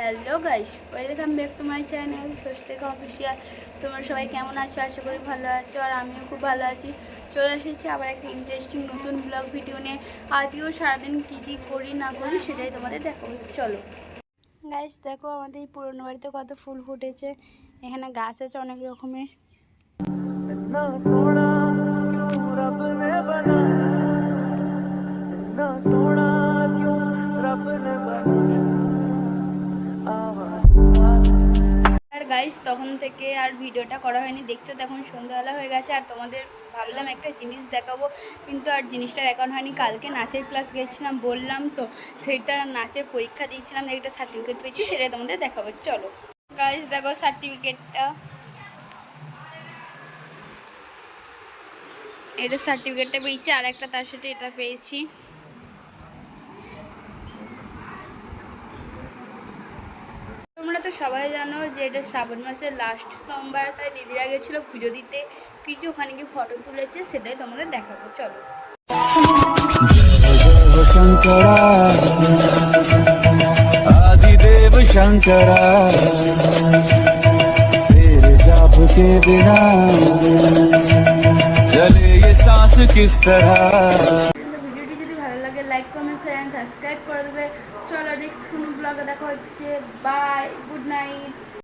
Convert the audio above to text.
Hello guys, welcome back to my channel Swastika official. তোমরা সবাই কেমন আছো? আশা করি ভালো আছো, আর আমিও খুব ভালো আছি। চলে এসেছি আবার একটা ইন্টারেস্টিং নতুন ব্লগ ভিডিও নিয়ে। আজকেও সারাদিন কী করি না করি সেটাই তোমাদের দেখাবো। চলো গাইস, দেখো আমাদের এই পুরনো বাড়িতে কত ফুল ফুটেছে। এখানে গাছ আছে অনেক রকমের। আর গাইস, তখন থেকে আর ভিডিওটা করা হয়নি। দেখছো তো এখন সন্ধ্যাবেলা হয়ে গেছে, আর তোমাদের ভাবলাম একটা জিনিস দেখাবো, কিন্তু আর জিনিসটা দেখানো হয়নি। কালকে নাচের ক্লাস গেছিলাম, বললাম তো, সেইটা নাচের পরীক্ষা দিয়েছিলাম, একটা সার্টিফিকেট পেয়েছি, সেটাই তোমাদের দেখাবো। চলো গাইস, দেখো সার্টিফিকেটটা, এটা সার্টিফিকেটটা পেয়েছি, আর একটা তার সাথে এটা পেয়েছি। তোমরা তো সবাই জানো যে এটা শ্রাবণ মাসের লাস্ট সোমবার, তাই দিদিরা গেছিলো পুজো দিতে। কিছু ওখানে গিয়ে ফটো তুলেছে, সেটাই তোমাদের দেখাবো। চলো शंकरा आदिदेव शंकरा तेरे जाप के बिना चले ये सांस किस तरह। ভিডিওটি যদি ভালো লাগে like comment share and subscribe করে দেবে। চলো নেক্সট কোনো ব্লগে দেখা হচ্ছে। Bye, good night.